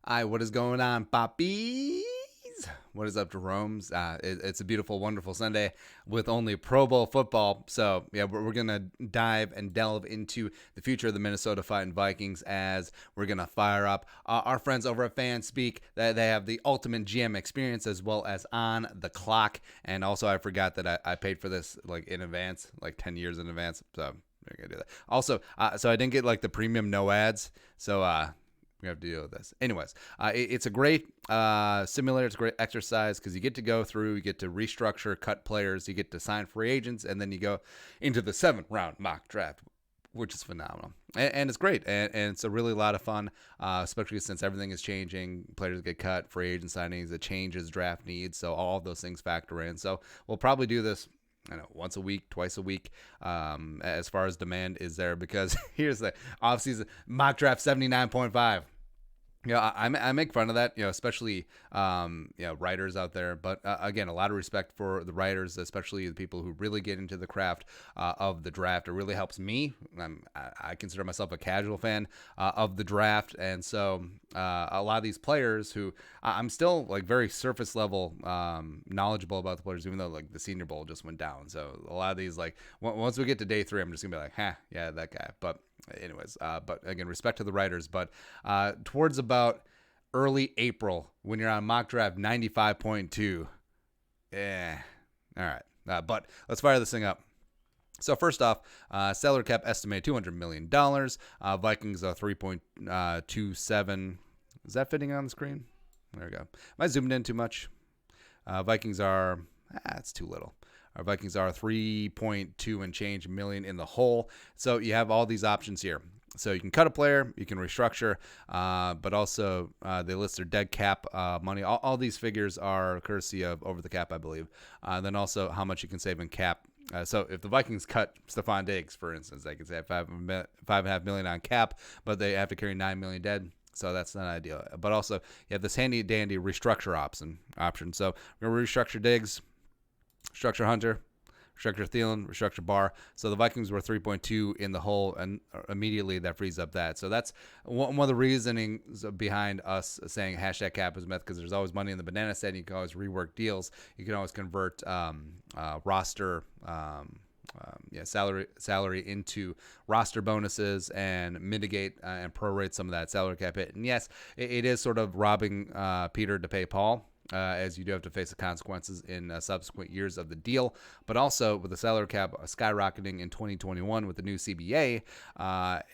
Hi, what is going on, poppies? What is up, Jerome's? It's a beautiful, wonderful Sunday with only Pro Bowl football. So, yeah, we're going to dive and delve into the future of the Minnesota Fighting Vikings as we're going to fire up our friends over at Fanspeak. They have the ultimate GM experience as well as on the clock. And also, I forgot that I paid for this like in advance, like 10 years in advance. So, we're going to do that. Also, so I didn't get like the premium no ads. So, we have to deal with this. Anyways, it's a great simulator. It's a great exercise because you get to go through, you get to restructure, cut players, you get to sign free agents, and then you go into the 7th round mock draft, which is phenomenal. And it's great. And it's a really lot of fun, especially since everything is changing. Players get cut, free agent signings, it changes draft needs. So all of those things factor in. So we'll probably do this once a week, twice a week, as far as demand is there. Because here's the offseason mock draft 79.5. Yeah, I make fun of that, especially writers out there. But again, a lot of respect for the writers, especially the people who really get into the craft of the draft. It really helps me. I consider myself a casual fan of the draft, and so a lot of these players who I'm still like very surface level knowledgeable about the players, even though like the Senior Bowl just went down. So a lot of these, like once we get to day 3, I'm just gonna be like, yeah, that guy. But anyways, but again, respect to the writers. But towards about early April, when you're on mock draft 95.2, all right. But let's fire this thing up. So first off, salary cap estimated $200 million. Vikings are 3.27. Is that fitting on the screen? There we go. Am I zoomed in too much? Vikings are, it's too little. Our Vikings are 3.2 and change million in the hole. So you have all these options here. So you can cut a player, you can restructure, but also they list their dead cap money. All these figures are courtesy of Over the Cap, I believe. Then also how much you can save in cap. So if the Vikings cut Stephon Diggs, for instance, they could save $5.5 million on cap, but they have to carry $9 million dead. So that's not ideal. But also you have this handy dandy restructure option. So we're going to restructure Diggs, structure Hunter, restructure Thielen, restructure Barr. So the Vikings were 3.2 in the hole, and immediately that frees up that. So that's one of the reasonings behind us saying hashtag cap is myth, because there's always money in the banana set. And you can always rework deals. You can always convert roster salary into roster bonuses and mitigate and prorate some of that salary cap hit. And yes, it is sort of robbing Peter to pay Paul. As you do have to face the consequences in subsequent years of the deal. But also, with the salary cap skyrocketing in 2021 with the new CBA,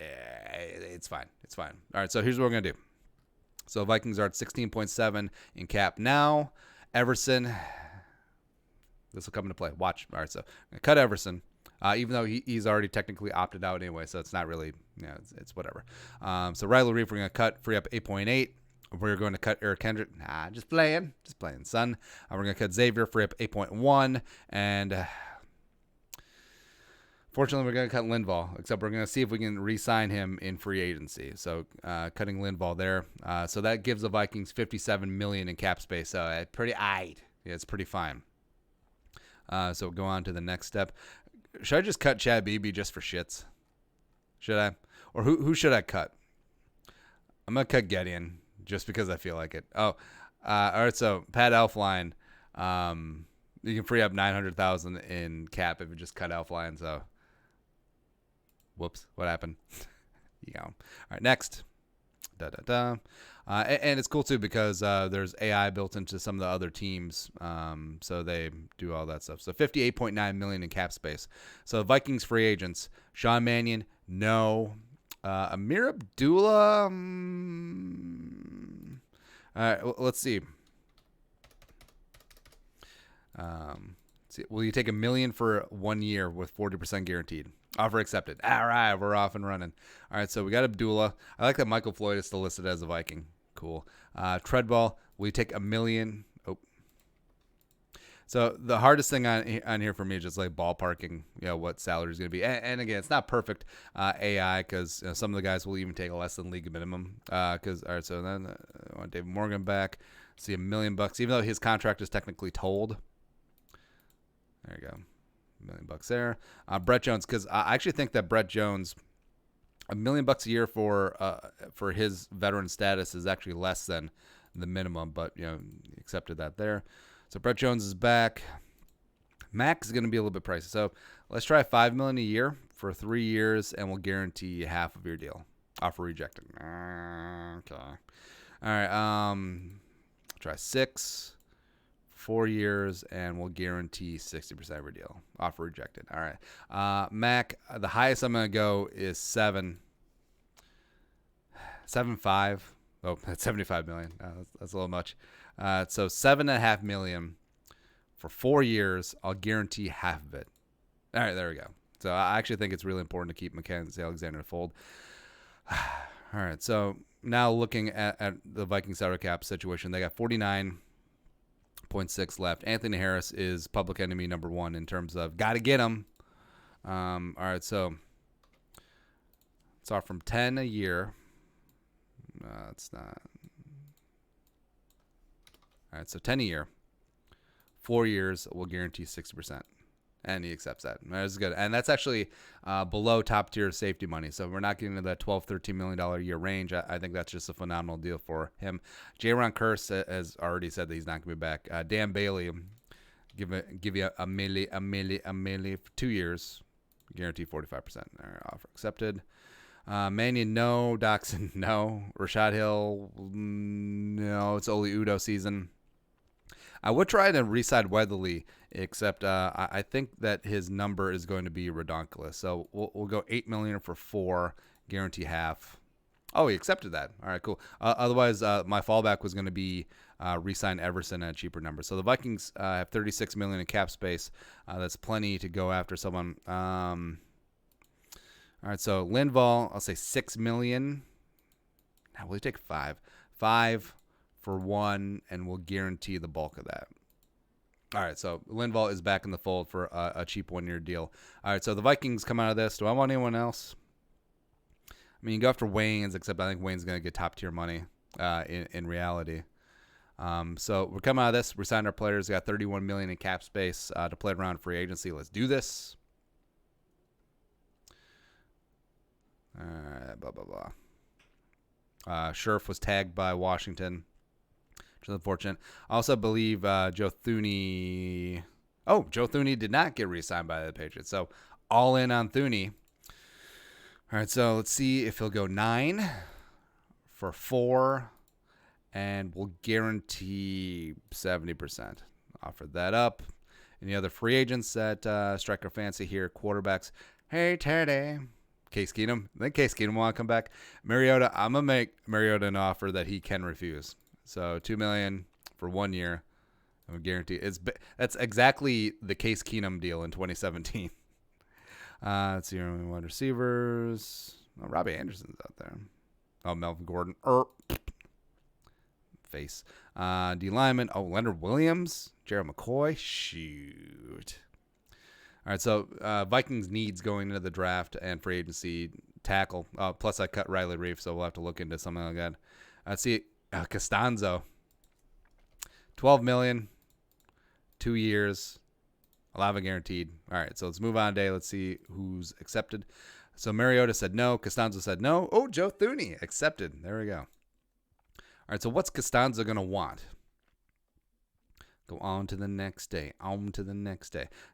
it's fine. It's fine. All right, so here's what we're going to do. So Vikings are at 16.7 in cap now. Everson, this will come into play. Watch. All right, so I'm going to cut Everson. Even though he's already technically opted out anyway, so it's not really, it's whatever. So Riley Reef, we're going to cut, free up 8.8. We're going to cut Eric Kendrick. Just playing, son. We're going to cut Xavier, free up 8.1. And fortunately, we're going to cut Linval, except we're going to see if we can re-sign him in free agency. So cutting Linval there. So that gives the Vikings $57 million in cap space. So pretty aight. Yeah, it's pretty fine. So go on to the next step. Should I just cut Chad Beebe just for shits? Should I? Or who should I cut? I'm going to cut Gideon. Just because I feel like it. All right. So Pat Elflein, you can free up $900,000 in cap if you just cut Elflein. So, whoops, what happened? All right, next. And it's cool too because there's AI built into some of the other teams, so they do all that stuff. So $58.9 million in cap space. So Vikings free agents: Sean Mannion, no. Amir Abdullah. All right, let's see. Will you take $1 million for 1 year with 40% guaranteed? Offer accepted. All right, we're off and running. All right, so we got Abdullah. I like that Michael Floyd is still listed as a Viking. Cool. Treadball. Will you take $1 million? Oh. So the hardest thing on here for me is just like ballparking, what salary is going to be. And again, it's not perfect AI because some of the guys will even take a less than league minimum. All right, so then I want David Morgan back. See $1 million, even though his contract is technically told. There you go, $1 million there. Brett Jones, because I actually think that Brett Jones $1 million a year for his veteran status is actually less than the minimum, but accepted that there. So Brett Jones is back. Max is going to be a little bit pricey. So let's try $5 million a year for 3 years, and we'll guarantee half of your deal. Offer rejected. Okay. All right. Try 6, 4 years, and we'll guarantee 60% of your deal. Offer rejected. All right. Mac, the highest I'm going to go is 7.5. Oh, that's 75 million. That's a little much. So $7.5 million for 4 years. I'll guarantee half of it. All right, there we go. So I actually think it's really important to keep Mackenzie Alexander in the fold. All right, so now looking at the Vikings salary cap situation, they got 49.6 left. Anthony Harris is public enemy number 1 in terms of got to get him. All right, so let's start from 10 a year. It's not. All right, so 10 a year. 4 years, we'll guarantee 60%. And he accepts that. That's good. And that's actually below top tier safety money. So we're not getting into that $12, $13 million a year range. I think that's just a phenomenal deal for him. Jaron Kearse has already said that he's not going to be back. Dan Bailey, give you a milli for 2 years. Guarantee 45%. All right, offer accepted. Mannion, no. Doxson, no. Rashad Hill, no. It's Oli Udoh season. I would try to re-sign Weatherly, except I think that his number is going to be redonkulous. So we'll go $8 million for 4, guarantee half. Oh, he accepted that. All right, cool. Otherwise, my fallback was going to be re-sign Everson at a cheaper number. So the Vikings have $36 million in cap space. That's plenty to go after someone. All right, so Linval, I'll say $6 million. Now, will he take 5? 5 for 1, and we'll guarantee the bulk of that. All right, so Linval is back in the fold for a cheap 1-year deal. All right, so the Vikings come out of this. Do I want anyone else? I mean, you go after Waynes, except I think Wayne's going to get top-tier money in reality. So we're coming out of this. We're signing our players. We got $31 million in cap space to play around free agency. Let's do this. All right, blah, blah, blah. Scherf was tagged by Washington, which is unfortunate. I also believe Joe Thuney. Oh, Joe Thuney did not get re-signed by the Patriots. So all in on Thuney. All right, so let's see if he'll go 9 for 4, and we'll guarantee 70%. Offered that up. Any other free agents that strike our fancy here? Quarterbacks. Hey, Teddy. Case Keenum. I think Case Keenum want to come back. Mariota, I'm going to make Mariota an offer that he can refuse. So $2 million for 1 year. I'm guarantee that's exactly the Case Keenum deal in 2017. Let's see, wide receivers. Oh, Robbie Anderson's out there. Oh, Melvin Gordon. Face. D lineman. Oh, Leonard Williams. Gerald McCoy. Shoot. All right, so Vikings needs going into the draft and free agency tackle. Plus, I cut Riley Reef, so we'll have to look into something like that. Let's see, Costanzo, $12 million, 2 years, 11 guaranteed. All right, so let's move on today. Let's see who's accepted. So Mariota said no. Costanzo said no. Oh, Joe Thuney accepted. There we go. All right, so what's Costanzo going to want? Go on to the next day.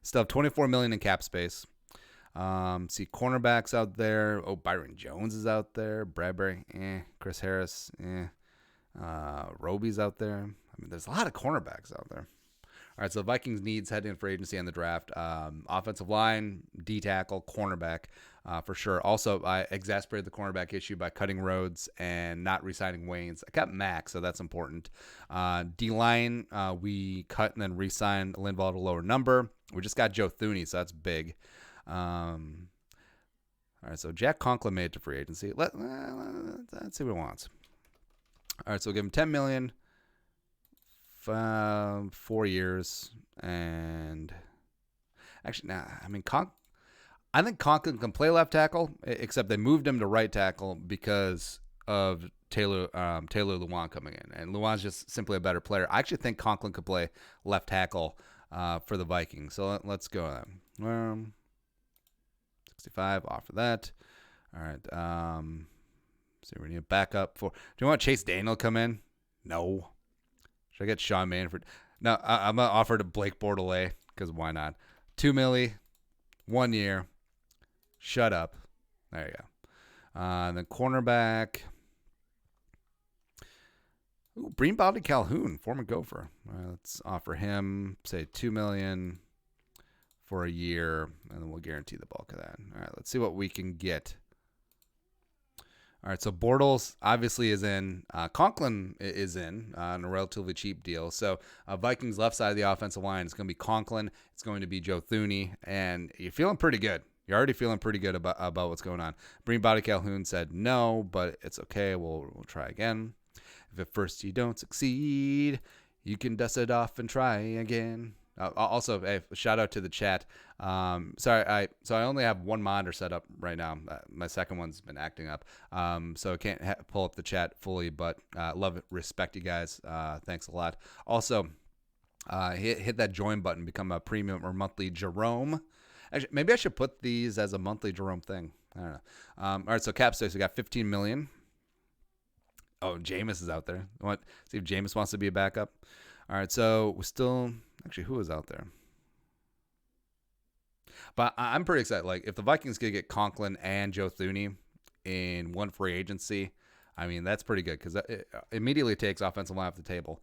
Still have $24 million in cap space. See cornerbacks out there. Oh, Byron Jones is out there. Bradbury, Chris Harris, Roby's out there. I mean, there's a lot of cornerbacks out there. All right, so Vikings needs heading in for agency and the draft. Offensive line, D tackle, cornerback, for sure. Also, I exasperated the cornerback issue by cutting Rhodes and not re-signing Waynes. I got Max, so that's important. D line, we cut and then re-signed Linval at a lower number. We just got Joe Thuney, so that's big. All right, so Jack Conklin made it to free agency. Let's see what he wants. All right, so we'll give him $10 million. 4 years, and actually, I think Conklin can play left tackle, except they moved him to right tackle because of Taylor Lewan coming in, and Lewan's just simply a better player. I actually think Conklin could play left tackle for the Vikings. So let's go. 65, offer that. All right. So we need a backup for. Do you want Chase Daniel come in? No. Should I get Sean Manford? No, I'm gonna offer to Blake Bordelais because why not? $2 million, 1 year. Shut up. There you go. And then cornerback. Ooh, Bream Bobby Calhoun, former Gopher. Let's offer him, say, $2 million for a year, and then we'll guarantee the bulk of that. All right, let's see what we can get. All right, so Bortles obviously is in. Conklin is in on a relatively cheap deal. So Vikings left side of the offensive line is going to be Conklin. It's going to be Joe Thuney, and you're feeling pretty good. You're already feeling pretty good about what's going on. Bream Bobby Calhoun said no, but it's okay. We'll try again. If at first you don't succeed, you can dust it off and try again. Also, hey, shout out to the chat. So I only have one monitor set up right now. My second one's been acting up, so I can't pull up the chat fully. But love it, respect you guys. Thanks a lot. Also, hit that join button, become a premium or monthly Jerome. Actually, maybe I should put these as a monthly Jerome thing. I don't know. All right, so cap space, we got 15 million. Oh, Jameis is out there. See if Jameis wants to be a backup. All right, so we still actually who is out there? But I'm pretty excited. Like if the Vikings could get Conklin and Joe Thuney in one free agency, I mean that's pretty good because it immediately takes offensive line off the table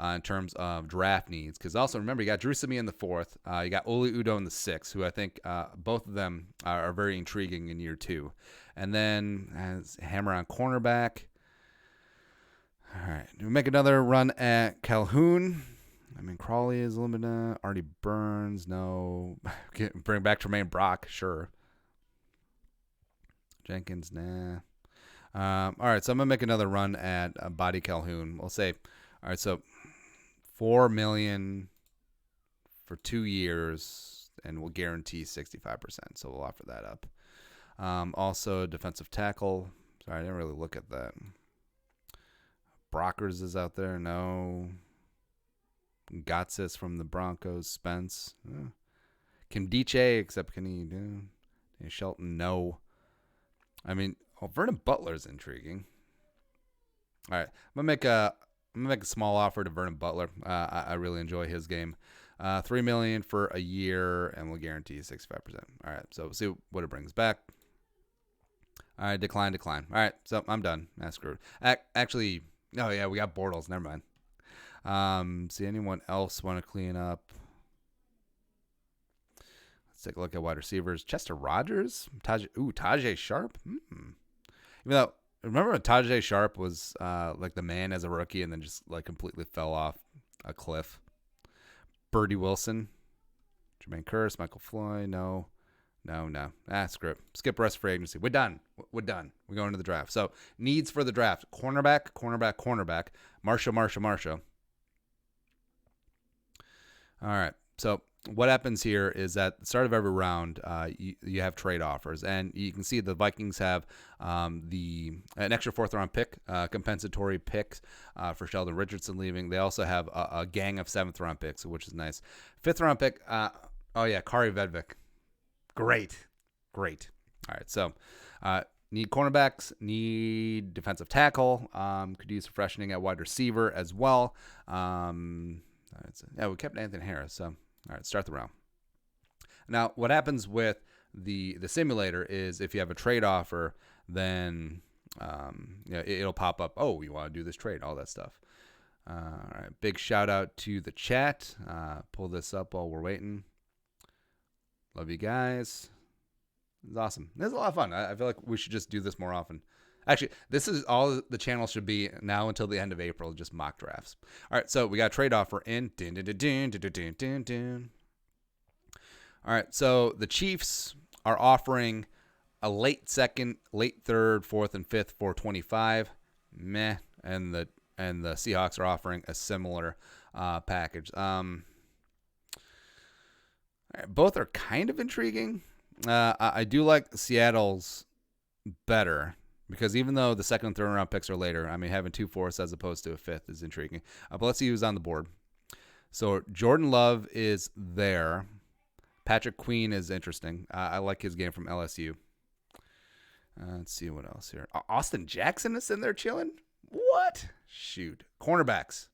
in terms of draft needs. Because also remember you got Drew Simeon in the 4th, you got Oli Udoh in the 6th, who I think both of them are very intriguing in year 2, and then hammer on cornerback. All right, do we make another run at Calhoun? I mean, Crawley is limited. Artie Burns, no. Bring back Tremaine Brock, sure. Jenkins, nah. All right, so I'm going to make another run at Body Calhoun. We'll say, all right, so $4 million for 2 years, and we'll guarantee 65%, so we'll offer that up. Also, defensive tackle. Sorry, I didn't really look at that. Brockers is out there, no. Gotsis from the Broncos, Spence. Kim Diche, except can he do? Shelton, no. I mean, Vernon Butler's intriguing. All right, I'm gonna make a small offer to Vernon Butler. I really enjoy his game. $3 million for a year, and we'll guarantee 65%. All right, so we'll see what it brings back. All right, decline. All right, so I'm done. That's screwed. Actually, oh yeah, we got Bortles. Never mind. See anyone else want to clean up? Let's take a look at wide receivers. Chester Rogers, Tajay Sharp. Even though remember when Tajay Sharp was like the man as a rookie and then just like completely fell off a cliff. Birdie Wilson, Jermaine Curse, Michael Floyd. No. Screw it. Skip rest free agency. We're done. We're going to the draft. So needs for the draft: cornerback. Marshall. All right. So what happens here is at the start of every round, you have trade offers, and you can see the Vikings have an extra 4th-round pick, compensatory picks for Sheldon Richardson leaving. They also have a gang of 7th-round picks, which is nice. 5th-round pick. Kari Vedvik. Great. All right. So need cornerbacks, need defensive tackle. Could use freshening at wide receiver as well. We kept Anthony Harris. So, all right, start the round. Now, what happens with the simulator is if you have a trade offer, then it'll pop up. Oh, you want to do this trade, all that stuff. All right, big shout out to the chat. Pull this up while we're waiting. Love you guys. It's awesome. This is a lot of fun. I feel like we should just do this more often. Actually, this is all the channel should be now until the end of April, just mock drafts. All right, so we got a trade offer in. All right, so the Chiefs are offering a late 2nd, late 3rd, 4th, and 5th for 25. Meh. And the Seahawks are offering a similar package. Both are kind of intriguing. I do like Seattle's better because even though the 2nd and 3rd round picks are later, I mean, having 2 4ths as opposed to a 5th is intriguing. But let's see who's on the board. So Jordan Love is there. Patrick Queen is interesting. I like his game from LSU. Let's see what else here. Austin Jackson is in there chilling? What? Shoot. Cornerbacks.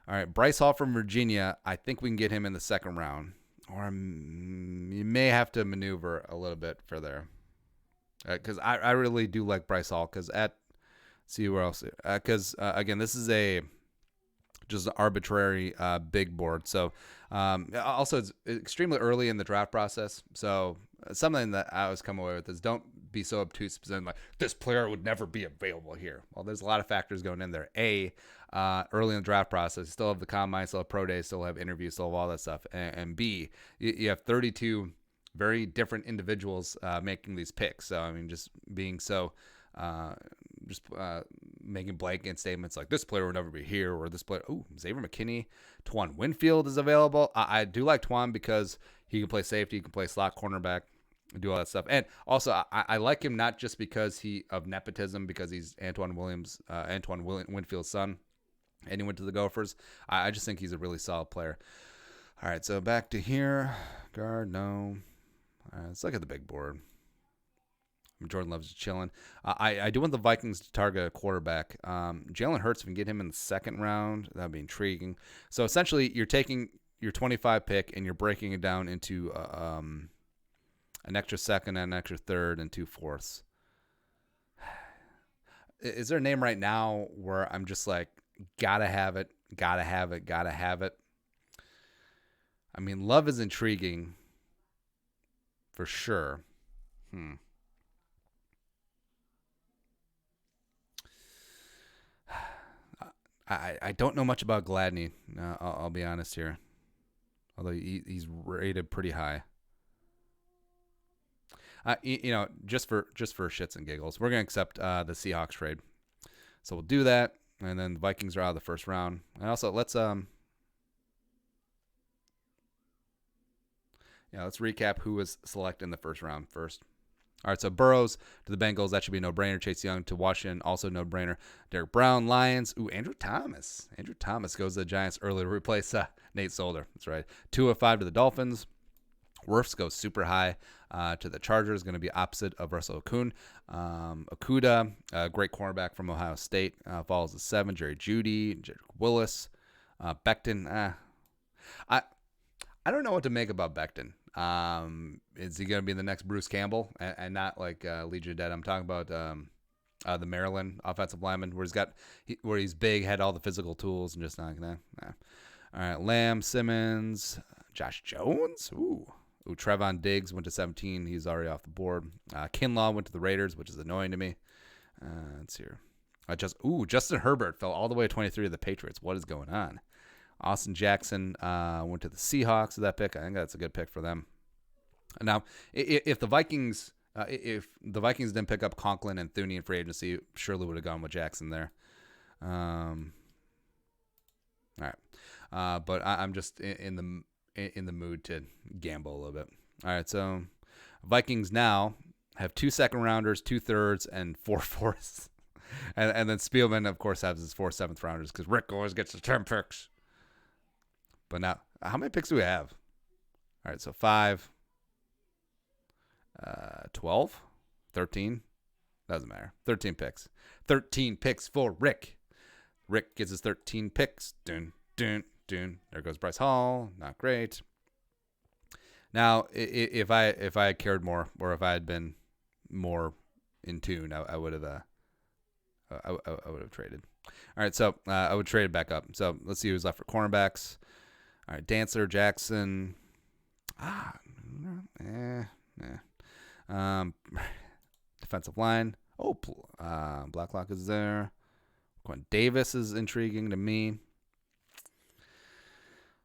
All right, Bryce Hall from Virginia. I think we can get him in the second round. Or you may have to maneuver a little bit for there. Because I really do like Bryce Hall. Because see where else. Because, again, this is just an arbitrary big board. So, also, it's extremely early in the draft process. So, something that I always come away with is don't be so obtuse, like this player would never be available here. Well, there's a lot of factors going in there. Early in the draft process, you still have the combine, still have pro days, still have interviews, still have all that stuff. And B, you have 32 very different individuals making these picks. So, I mean, just being so making blanket statements like this player will never be here, or this player, Xavier McKinney, Twan Winfield is available. I do like Twan because he can play safety, he can play slot cornerback, do all that stuff. And also, I like him not just because of nepotism, because he's Antoine Winfield's son, and he went to the Gophers. I just think he's a really solid player. All right, so back to here. Guard, no. All right, let's look at the big board. Jordan Love's chilling. I do want the Vikings to target a quarterback. Jalen Hurts, if we can get him in the second round, that would be intriguing. So essentially, you're taking your 25 pick and you're breaking it down into an extra second and an extra third and 2 fourths. Is there a name right now where I'm just like, gotta have it, gotta have it, gotta have it? I mean, Love is intriguing for sure. I don't know much about Gladney. I'll be honest here. Although he's rated pretty high. Just for shits and giggles, we're gonna accept the Seahawks trade. So we'll do that, and then the Vikings are out of the first round. And also, let's recap who was selected in the first round first. All right, so Burrows to the Bengals, that should be a no-brainer. Chase Young to Washington, also no-brainer. Derek Brown, Lions. Andrew Thomas. Andrew Thomas goes to the Giants early to replace Nate Solder. That's right. 205 to the Dolphins. Wirfs goes super high to the Chargers, going to be opposite of Russell Okung. Okuda, great cornerback from Ohio State, follows the 7. Jerry Jeudy, Jedrick Willis, Becton. I don't know what to make about Becton. Is he going to be the next Bruce Campbell and not like Legion of Dead? I'm talking about the Maryland offensive lineman where he's big, had all the physical tools, and just not gonna. Nah. All right, Lamb, Simmons, Josh Jones. Ooh, Trevon Diggs went to 17. He's already off the board. Kinlaw went to the Raiders, which is annoying to me. Let's see here. Justin Herbert fell all the way to 23 to the Patriots. What is going on? Austin Jackson went to the Seahawks with that pick. I think that's a good pick for them. Now, if the Vikings didn't pick up Conklin and Thuney in free agency, surely would have gone with Jackson there. All right, but I'm just in the mood to gamble a little bit. All right, so Vikings now have 2 second rounders, 2 thirds, and 4 fourths. And then Spielman, of course, has his 4 seventh rounders because Rick always gets the 10 picks. But now, how many picks do we have? All right, so 5, 12, 13. Doesn't matter. 13 picks. 13 picks for Rick. Rick gets his 13 picks. Dun, dun, dun. There goes Bryce Hall. Not great. Now, if I had cared more, or if I had been more in tune, I would have traded. All right, so I would trade it back up. So let's see who's left for cornerbacks. All right, Dancer, Jackson. Defensive line. Blacklock is there. Quentin Davis is intriguing to me.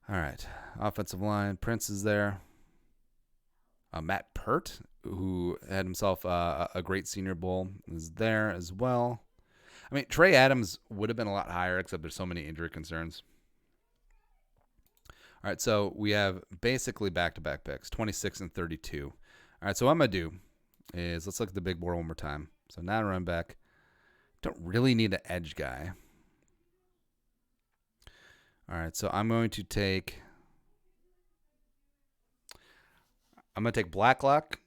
All right, offensive line. Prince is there. Matt Pert, who had himself a great Senior Bowl, is there as well. I mean, Trey Adams would have been a lot higher, except there's so many injury concerns. All right, so we have basically back-to-back picks, 26 and 32. All right, so what I'm going to do is let's look at the big board one more time. So now run back. Don't really need an edge guy. All right, so I'm going to take Blacklock,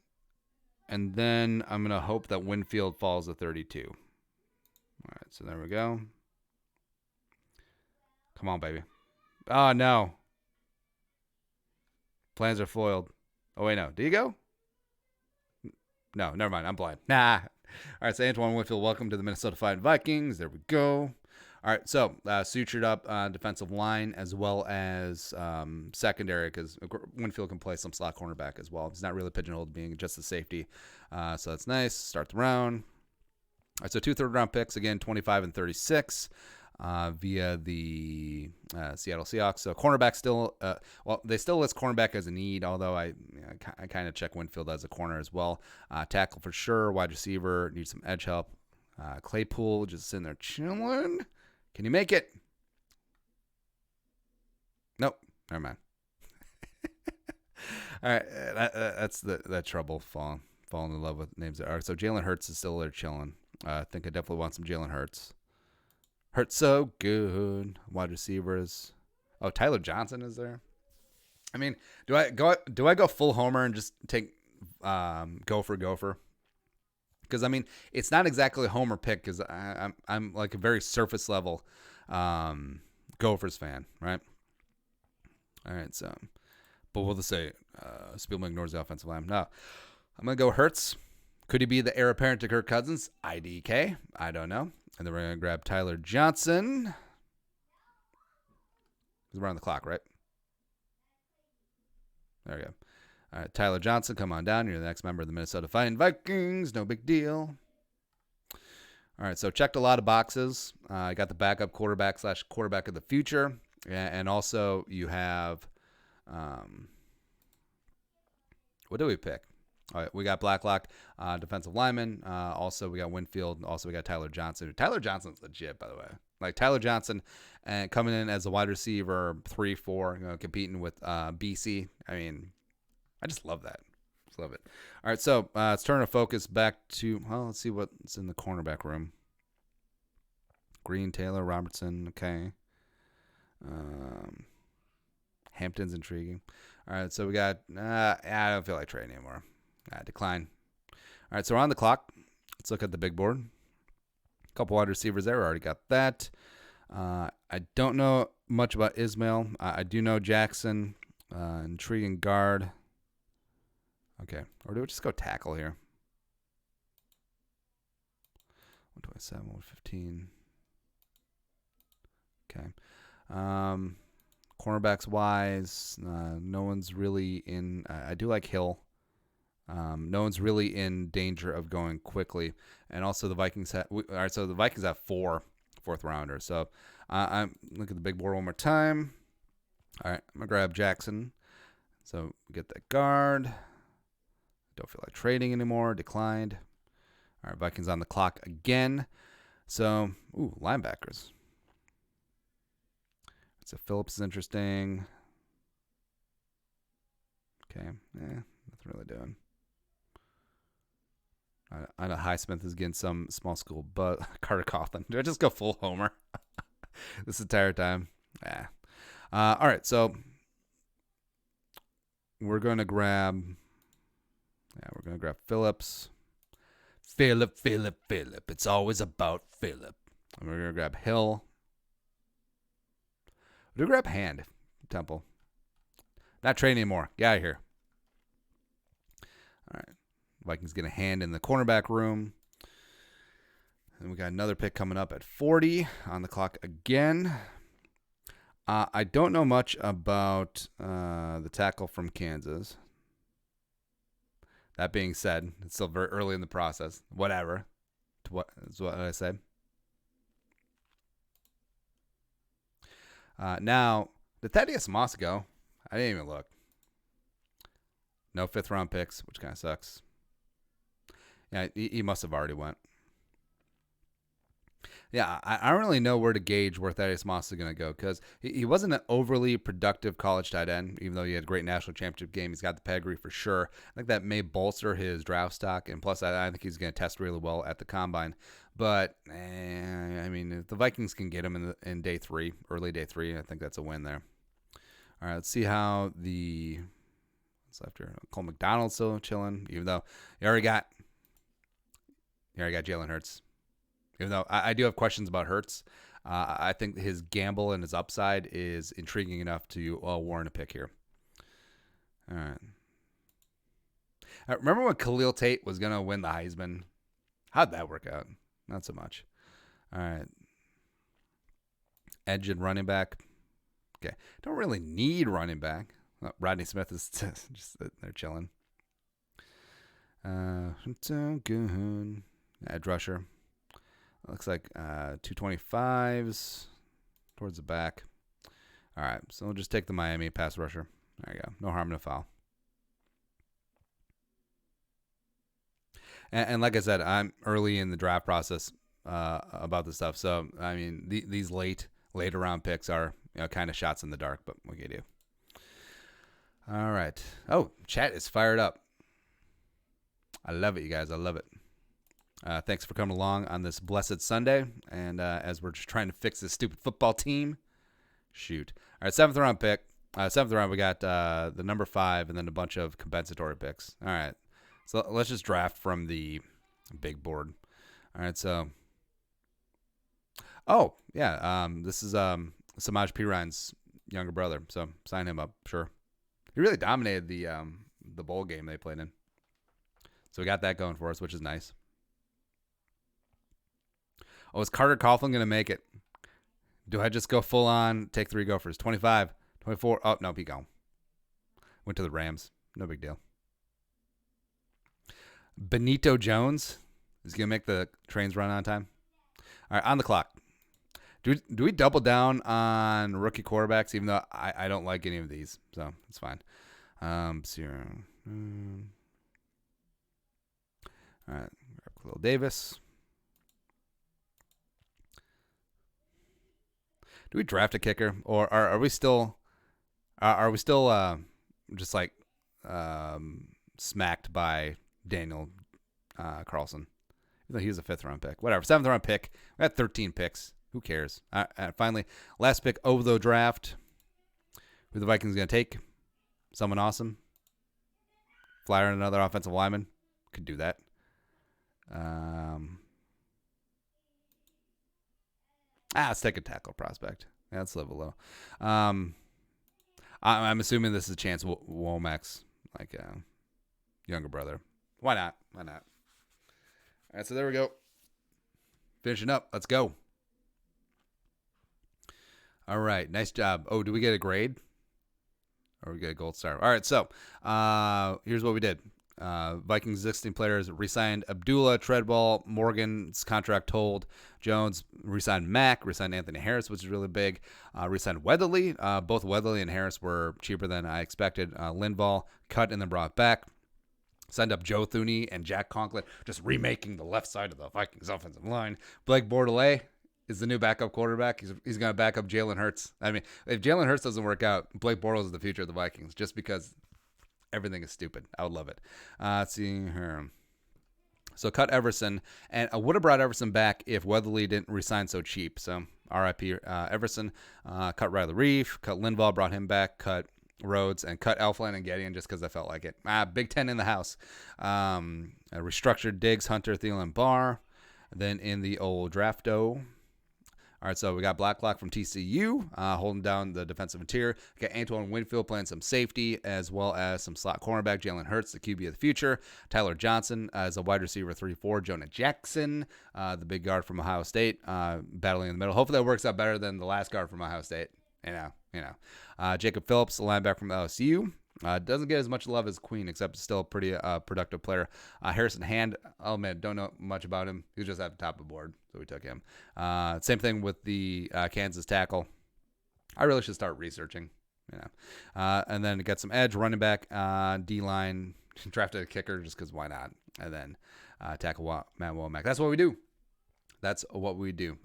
And then I'm going to hope that Winfield falls to 32. All right, so there we go. Come on, baby. Oh, no. Plans are foiled. Oh, wait, no. Do you go? No, never mind. I'm blind. Nah. All right, so Antoine Winfield, welcome to the Minnesota Vikings. There we go. All right, so sutured up defensive line as well as secondary, because Winfield can play some slot cornerback as well. He's not really pigeonholed being just a safety, so that's nice. Start the round. All right, so 2 third-round picks, again, 25 and 36 via the Seattle Seahawks. So cornerback still, they still list cornerback as a need, although I kind of check Winfield as a corner as well. Tackle for sure, wide receiver, needs some edge help. Claypool just sitting there chilling. Can you make it? Nope, never mind. All right, that's that trouble falling in love with names. All right, so Jalen Hurts is still there chilling. I think I definitely want some Jalen Hurts. Hurts so good. Wide receivers. Oh, Tyler Johnson is there. I mean, do I go full homer and just take gopher? Because I mean, it's not exactly a homer pick because I'm like a very surface level Gophers fan, right? All right, so but we'll just say Spielman ignores the offensive line. No, I'm gonna go Hurts. Could he be the heir apparent to Kirk Cousins? IDK. I don't know. And then we're going to grab Tyler Johnson. We're on the clock, right? There we go. All right, Tyler Johnson, come on down. You're the next member of the Minnesota Vikings. No big deal. All right, so checked a lot of boxes. I got the backup quarterback / quarterback of the future. And also you have, what do we pick? All right, we got Blacklock, defensive lineman. Also, we got Winfield. Also, we got Tyler Johnson. Tyler Johnson's legit, by the way. Like Tyler Johnson, and coming in as a wide receiver, 3-4, competing with BC. I mean, I just love that. Just love it. All right, so let's turn our focus back to. Well, let's see what's in the cornerback room. Green, Taylor, Robertson. Okay. Hampton's intriguing. All right, so we got. I don't feel like trading anymore. Decline. All right, so we're on the clock. Let's look at the big board. A couple wide receivers there. We already got that. I don't know much about Ismail. I do know Jackson. Intriguing guard. Okay, or do we just go tackle here? 127, 115. Okay. Cornerbacks wise, no one's really in. I do like Hill. No one's really in danger of going quickly, and also the Vikings have. All right, so the Vikings have 4 fourth rounders. So I'm look at the big board one more time. All right, I'm gonna grab Jackson. So we get that guard. Don't feel like trading anymore. Declined. All right, Vikings on the clock again. So linebackers. So Phillips is interesting. Okay, nothing really doing. I know Highsmith is getting some small school, but Carter Coughlin. Do I just go full homer this entire time? Yeah. All right, so we're going to grab. Yeah, we're going to grab Phillips. Phillip. It's always about Phillip. And we're going to grab Hill. We're going to grab Hand. Temple. Not trading anymore. Get out of here. All right. Vikings get a Hand in the cornerback room. And we got another pick coming up at 40 on the clock again. I don't know much about the tackle from Kansas. That being said, it's still very early in the process. Whatever. What is what I said. Now, did Thaddeus Moss go? I didn't even look. No 5th round picks, which kind of sucks. Yeah, he must have already went. Yeah, I don't really know where to gauge where Thaddeus Moss is going to go because he wasn't an overly productive college tight end, even though he had a great national championship game. He's got the pedigree for sure. I think that may bolster his draft stock, and plus I think he's going to test really well at the combine. But, I mean, if the Vikings can get him in day 3, early day 3, I think that's a win there. All right, let's see how the what's left here? Cole McDonald's still chilling, even though you already got Jalen Hurts. Even though I do have questions about Hurts. I think his gamble and his upside is intriguing enough to warrant a pick here. All right. Remember when Khalil Tate was going to win the Heisman? How'd that work out? Not so much. All right. Edge and running back. Okay. Don't really need running back. Rodney Smith is just they're chilling. So good. Edge rusher. Looks like 225s towards the back. All right. So we'll just take the Miami pass rusher. There you go. No harm, no foul. And like I said, I'm early in the draft process about this stuff. So, I mean, these later round picks are kind of shots in the dark, but what can you do? All right. Oh, chat is fired up. I love it, you guys. I love it. Thanks for coming along on this blessed Sunday. And as we're just trying to fix this stupid football team. Shoot. All right, 7th round pick. 7th round, we got the number 5 and then a bunch of compensatory picks. All right. So let's just draft from the big board. All right, so. Oh, yeah. This is Samaj Piran's younger brother. So sign him up, sure. He really dominated the bowl game they played in. So we got that going for us, which is nice. Oh, is Carter Coughlin going to make it? Do I just go full on, take 3 gophers? 25, 24. Oh, no, he gone. Went to the Rams. No big deal. Benito Jones is going to make the trains run on time. All right, on the clock. Do we double down on rookie quarterbacks, even though I don't like any of these? So it's fine. All right, Khalil Davis. Do we draft a kicker, or are we still just like smacked by Daniel Carlson? Even though he was a 5th round pick, whatever. 7th round pick. We got 13 picks. Who cares? Finally, last pick of the draft. Who the Vikings going to take? Someone awesome. Flyer and another offensive lineman. Could do that. Let's take a tackle prospect. Yeah, let's live a little. I'm assuming this is a chance Womack's like younger brother. Why not? Why not? All right, so there we go. Finishing up. Let's go. All right, nice job. Oh, do we get a grade? Or we get a gold star? All right, so here's what we did. Vikings existing players re-signed Abdullah, Treadwell, Morgan's contract hold. Jones re-signed Mack, re-signed Anthony Harris, which is really big. Re-signed Weatherly. Both Weatherly and Harris were cheaper than I expected. Linval cut and then brought back. Signed up Joe Thuney and Jack Conklin, just remaking the left side of the Vikings offensive line. Blake Bordelais is the new backup quarterback. He's going to back up Jalen Hurts. I mean, if Jalen Hurts doesn't work out, Blake Bortles is the future of the Vikings, just because everything is stupid. I would love it. Let's see here. So cut Everson, and I would have brought Everson back if Weatherly didn't resign so cheap. So RIP Everson. Cut Riley Reef, cut Linval, brought him back, cut Rhodes, and cut Elflein and Gideon just because I felt like it. Big 10 in the house. Restructured Diggs, Hunter, Thielen, Barr. Then in the old drafto. All right, so we got Blacklock from TCU holding down the defensive interior. We got Antoine Winfield playing some safety as well as some slot cornerback. Jalen Hurts, the QB of the future. Tyler Johnson as a wide receiver 3-4. Jonah Jackson, the big guard from Ohio State, battling in the middle. Hopefully that works out better than the last guard from Ohio State. You know. Jacob Phillips, the linebacker from LSU. Doesn't get as much love as Queen, except still a pretty productive player. Harrison Hand, oh man, don't know much about him. He was just at the top of the board, so we took him. Same thing with the Kansas tackle. I really should start researching, and then get some edge, running back, D-line, drafted a kicker just because why not? And then tackle Matt Womack. That's what we do.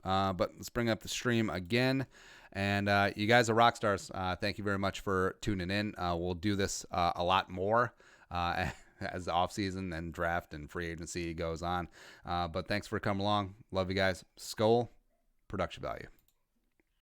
But let's bring up the stream again. And you guys are rock stars. Thank you very much for tuning in. We'll do this a lot more as the offseason and draft and free agency goes on. But thanks for coming along. Love you guys. Skull, production value.